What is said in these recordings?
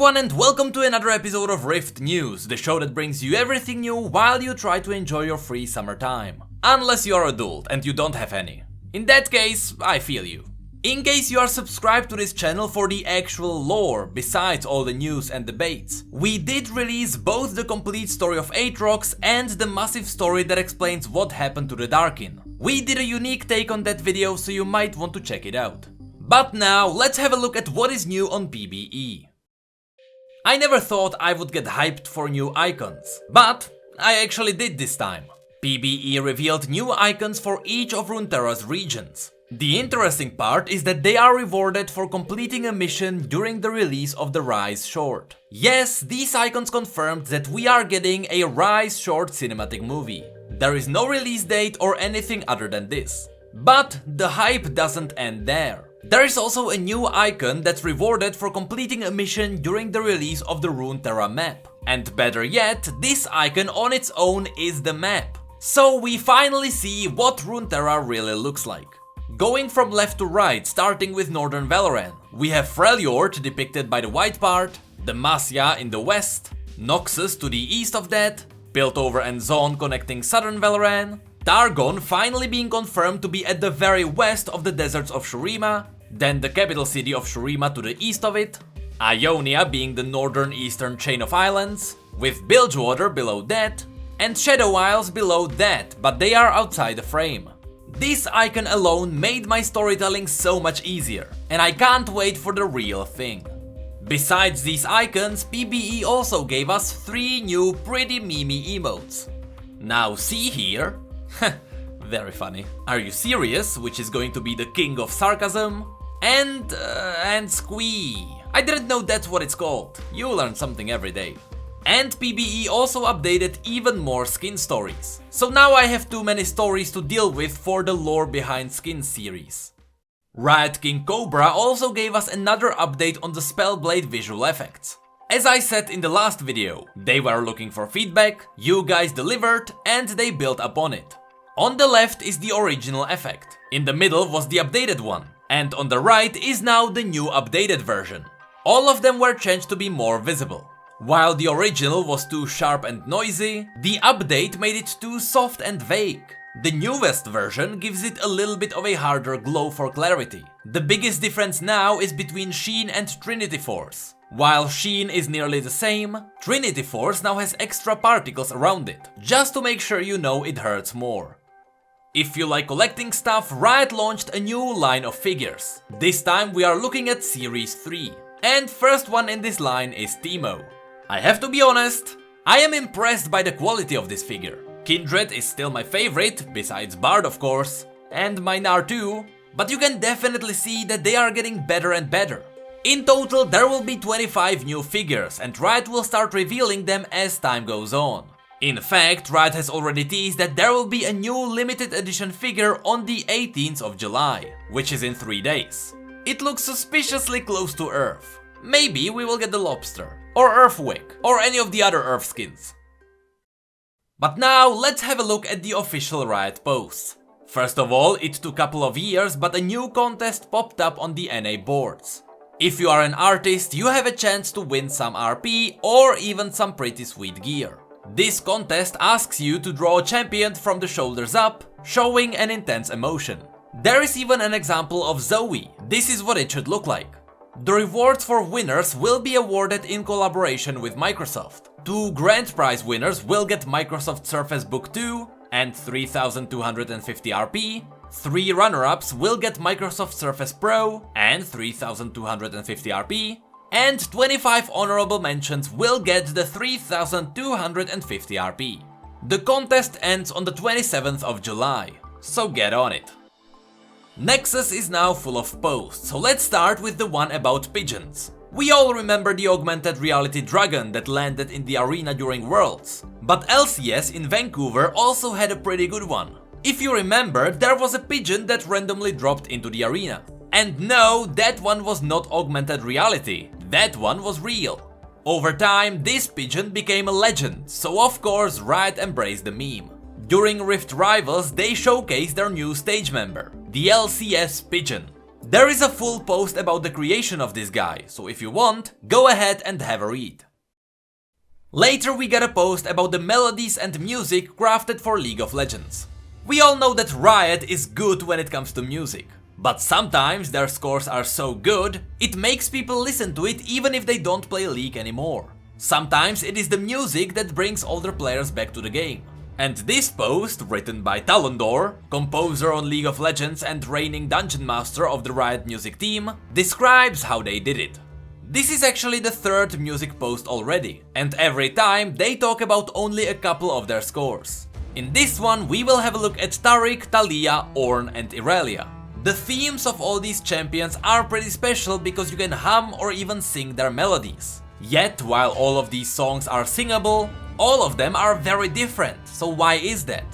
everyone and welcome to another episode of Rift News, the show that brings you everything new while you try to enjoy your free summertime. Unless you're adult and you don't have any. In that case, I feel you. In case you are subscribed to this channel for the actual lore, besides all the news and debates, we did release both the complete story of Aatrox and the massive story that explains what happened to the Darkin. We did a unique take on that video, so you might want to check it out. But now, let's have a look at what is new on PBE. I never thought I would get hyped for new icons, but I actually did this time. PBE revealed new icons for each of Runeterra's regions. The interesting part is that they are rewarded for completing a mission during the release of the Rise short. Yes, these icons confirmed that we are getting a Rise short cinematic movie. There is no release date or anything other than this. But the hype doesn't end there. There is also a new icon that's rewarded for completing a mission during the release of the Runeterra map. And better yet, this icon on its own is the map. So we finally see what Runeterra really looks like. Going from left to right, starting with Northern Valoran, we have Freljord depicted by the white part, Demacia in the west, Noxus to the east of that, Piltover and Zaun connecting Southern Valoran, Targon finally being confirmed to be at the very west of the deserts of Shurima, then the capital city of Shurima to the east of it, Ionia being the northern eastern chain of islands, with Bilgewater below that, and Shadow Isles below that, but they are outside the frame. This icon alone made my storytelling so much easier, and I can't wait for the real thing. Besides these icons, PBE also gave us 3 new pretty memey emotes. Now see here. Very funny. Are you serious? Which is going to be the king of sarcasm. And Squee. I didn't know that's what it's called. You learn something every day. And PBE also updated even more skin stories. So now I have too many stories to deal with for the lore behind skins series. Riot King Cobra also gave us another update on the Spellblade visual effects. As I said in the last video, they were looking for feedback, you guys delivered, and they built upon it. On the left is the original effect, in the middle was the updated one, and on the right is now the new updated version. All of them were changed to be more visible. While the original was too sharp and noisy, the update made it too soft and vague. The newest version gives it a little bit of a harder glow for clarity. The biggest difference now is between Sheen and Trinity Force. While Sheen is nearly the same, Trinity Force now has extra particles around it, just to make sure you know it hurts more. If you like collecting stuff, Riot launched a new line of figures. This time we are looking at Series 3. And first one in this line is Teemo. I have to be honest, I am impressed by the quality of this figure. Kindred is still my favorite, besides Bard of course, and mine are too, but you can definitely see that they are getting better and better. In total there will be 25 new figures and Riot will start revealing them as time goes on. In fact, Riot has already teased that there will be a new limited edition figure on the 18th of July, which is in 3 days. It looks suspiciously close to Earth. Maybe we will get the Lobster, or Earthwick, or any of the other Earth skins. But now let's have a look at the official Riot posts. First of all, it took a couple of years, but a new contest popped up on the NA boards. If you are an artist, you have a chance to win some RP or even some pretty sweet gear. This contest asks you to draw a champion from the shoulders up, showing an intense emotion. There is even an example of Zoe. This is what it should look like. The rewards for winners will be awarded in collaboration with Microsoft. 2 grand prize winners will get Microsoft Surface Book 2 and 3250 RP. 3 runner-ups will get Microsoft Surface Pro and 3250 RP. And 25 honorable mentions will get the 3250 RP. The contest ends on the 27th of July, so get on it. Nexus is now full of posts, so let's start with the one about pigeons. We all remember the augmented reality dragon that landed in the arena during Worlds, but LCS in Vancouver also had a pretty good one. If you remember, there was a pigeon that randomly dropped into the arena. And no, that one was not augmented reality, that one was real. Over time, this pigeon became a legend, so of course Riot embraced the meme. During Rift Rivals, they showcased their new stage member, the LCS Pigeon. There is a full post about the creation of this guy, so if you want, go ahead and have a read. Later we got a post about the melodies and music crafted for League of Legends. We all know that Riot is good when it comes to music, but sometimes their scores are so good, it makes people listen to it even if they don't play League anymore. Sometimes it is the music that brings older players back to the game. And this post, written by Talondor, composer on League of Legends and reigning Dungeon Master of the Riot Music team, describes how they did it. This is actually the third music post already, and every time they talk about only a couple of their scores. In this one we will have a look at Taric, Taliyah, Ornn and Irelia. The themes of all these champions are pretty special because you can hum or even sing their melodies. Yet, while all of these songs are singable, all of them are very different, so why is that?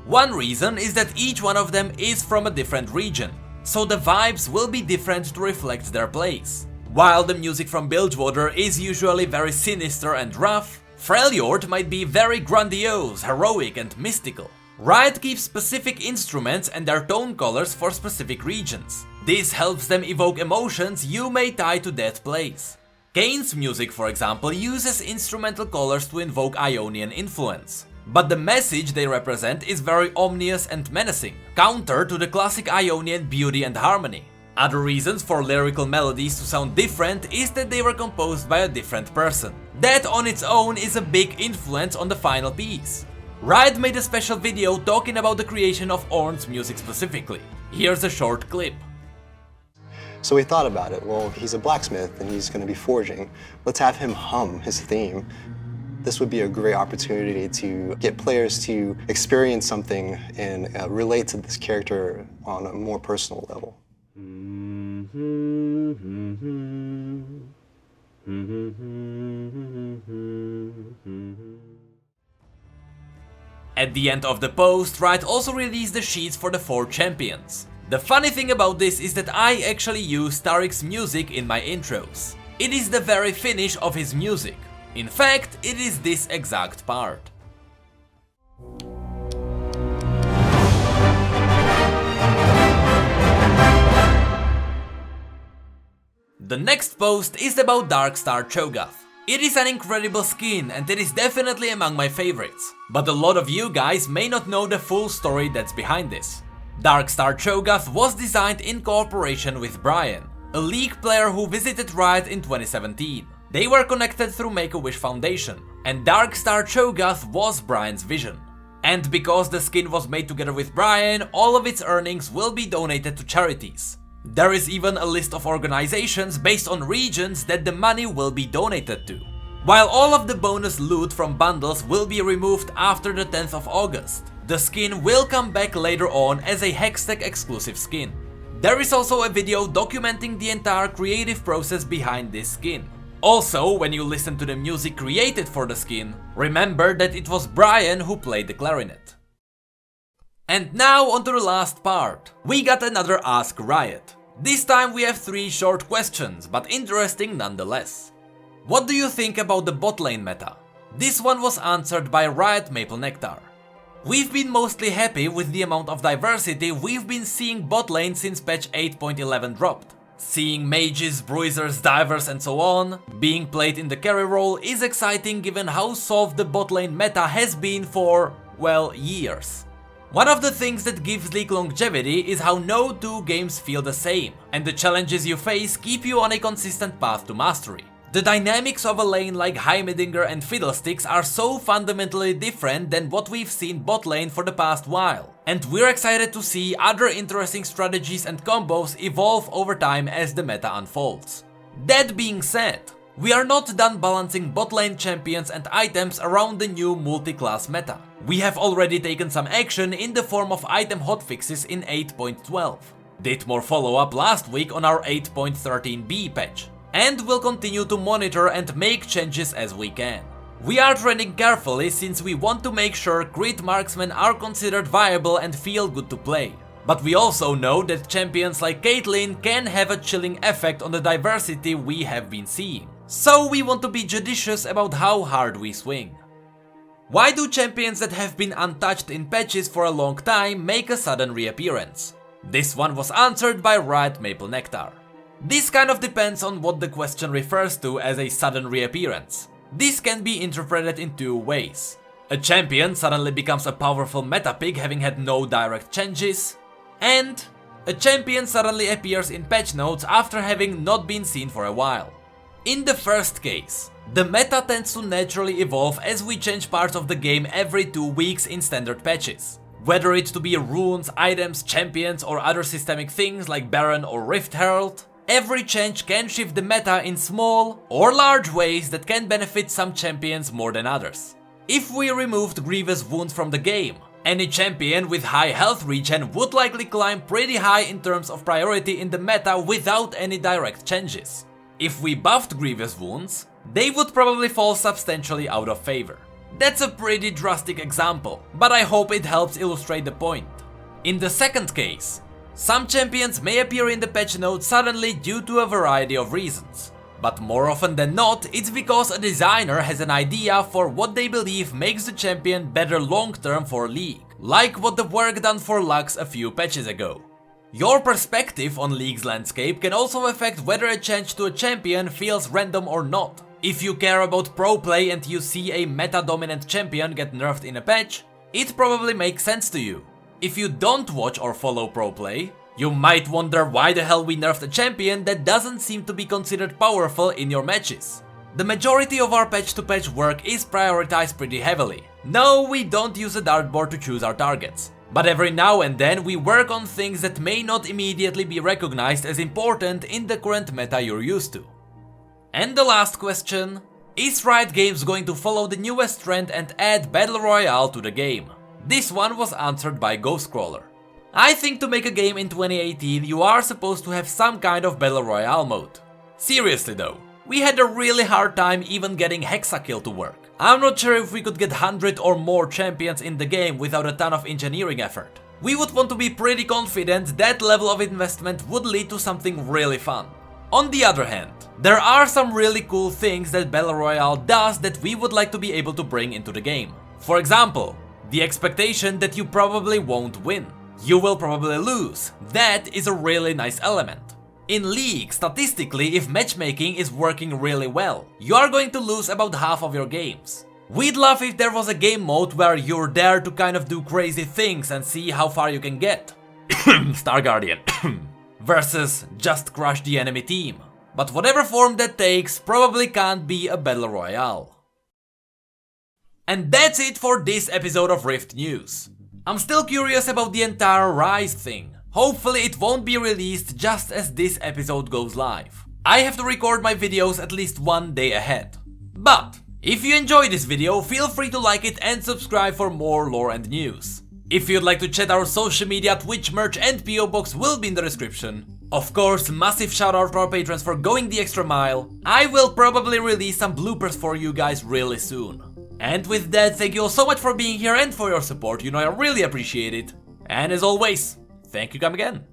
One reason is that each one of them is from a different region, so the vibes will be different to reflect their place. While the music from Bilgewater is usually very sinister and rough, Freljord might be very grandiose, heroic and mystical. Riot keeps specific instruments and their tone colors for specific regions. This helps them evoke emotions you may tie to that place. Kayn's music, for example, uses instrumental colors to invoke Ionian influence. But the message they represent is very ominous and menacing, counter to the classic Ionian beauty and harmony. Other reasons for lyrical melodies to sound different is that they were composed by a different person. That on its own is a big influence on the final piece. Riot made a special video talking about the creation of Ornn's music specifically. Here's a short clip. So we thought about it, well, he's a blacksmith and he's going to be forging. Let's have him hum his theme. This would be a great opportunity to get players to experience something and relate to this character on a more personal level. At the end of the post, Riot also released the sheets for the 4 champions. The funny thing about this is that I actually use Taric's music in my intros. It is the very finish of his music. In fact, it is this exact part. The next post is about Darkstar Cho'Gath. It is an incredible skin and it is definitely among my favorites, but a lot of you guys may not know the full story that's behind this. Darkstar Cho'Gath was designed in cooperation with Brian, a League player who visited Riot in 2017. They were connected through Make-A-Wish Foundation, and Darkstar Cho'Gath was Brian's vision. And because the skin was made together with Brian, all of its earnings will be donated to charities. There is even a list of organizations based on regions that the money will be donated to. While all of the bonus loot from bundles will be removed after the 10th of August, the skin will come back later on as a Hextech exclusive skin. There is also a video documenting the entire creative process behind this skin. Also, when you listen to the music created for the skin, remember that it was Brian who played the clarinet. And now onto the last part. We got another Ask Riot. This time we have 3 short questions, but interesting nonetheless. What do you think about the bot lane meta? This one was answered by Riot Maple Nectar. We've been mostly happy with the amount of diversity we've been seeing bot lane since patch 8.11 dropped. Seeing mages, bruisers, divers and so on being played in the carry role is exciting given how soft the bot lane meta has been for, well, years. One of the things that gives League longevity is how no 2 games feel the same, and the challenges you face keep you on a consistent path to mastery. The dynamics of a lane like Heimerdinger and Fiddlesticks are so fundamentally different than what we've seen bot lane for the past while, and we're excited to see other interesting strategies and combos evolve over time as the meta unfolds. That being said, we are not done balancing bot lane champions and items around the new multi-class meta. We have already taken some action in the form of item hotfixes in 8.12, did more follow-up last week on our 8.13b patch, and will continue to monitor and make changes as we can. We are trending carefully since we want to make sure crit marksmen are considered viable and feel good to play. But we also know that champions like Caitlyn can have a chilling effect on the diversity we have been seeing. So we want to be judicious about how hard we swing. Why do champions that have been untouched in patches for a long time make a sudden reappearance? This one was answered by Riot Maple Nectar. This kind of depends on what the question refers to as a sudden reappearance. This can be interpreted in two ways. A champion suddenly becomes a powerful meta pick having had no direct changes, and a champion suddenly appears in patch notes after having not been seen for a while. In the first case, the meta tends to naturally evolve as we change parts of the game every 2 weeks in standard patches. Whether it to be runes, items, champions or other systemic things like Baron or Rift Herald, every change can shift the meta in small or large ways that can benefit some champions more than others. If we removed Grievous Wounds from the game, any champion with high health regen would likely climb pretty high in terms of priority in the meta without any direct changes. If we buffed Grievous Wounds, they would probably fall substantially out of favor. That's a pretty drastic example, but I hope it helps illustrate the point. In the second case, some champions may appear in the patch notes suddenly due to a variety of reasons. But more often than not, it's because a designer has an idea for what they believe makes the champion better long term for League, like what the work done for Lux a few patches ago. Your perspective on League's landscape can also affect whether a change to a champion feels random or not. If you care about pro play and you see a meta-dominant champion get nerfed in a patch, it probably makes sense to you. If you don't watch or follow pro play, you might wonder why the hell we nerfed a champion that doesn't seem to be considered powerful in your matches. The majority of our patch-to-patch work is prioritized pretty heavily. No, we don't use a dartboard to choose our targets. But every now and then we work on things that may not immediately be recognized as important in the current meta you're used to. And the last question, is Riot Games going to follow the newest trend and add Battle Royale to the game? This one was answered by Ghostcrawler. I think to make a game in 2018 you are supposed to have some kind of Battle Royale mode. Seriously though, we had a really hard time even getting Hexakill to work. I'm not sure if we could get 100 or more champions in the game without a ton of engineering effort. We would want to be pretty confident that level of investment would lead to something really fun. On the other hand, there are some really cool things that Battle Royale does that we would like to be able to bring into the game. For example, the expectation that you probably won't win. You will probably lose. That is a really nice element. In League, statistically, if matchmaking is working really well, you are going to lose about half of your games. We'd love if there was a game mode where you're there to kind of do crazy things and see how far you can get. Star Guardian. Versus just crush the enemy team. But whatever form that takes probably can't be a Battle Royale. And that's it for this episode of Rift News. I'm still curious about the entire Rise thing. Hopefully it won't be released just as this episode goes live. I have to record my videos at least one day ahead. But if you enjoyed this video, feel free to like it and subscribe for more lore and news. If you'd like to check our social media, Twitch merch and PO box will be in the description. Of course, massive shout out to our patrons for going the extra mile. I will probably release some bloopers for you guys really soon. And with that, thank you all so much for being here and for your support, you know I really appreciate it. And as always, thank you come again.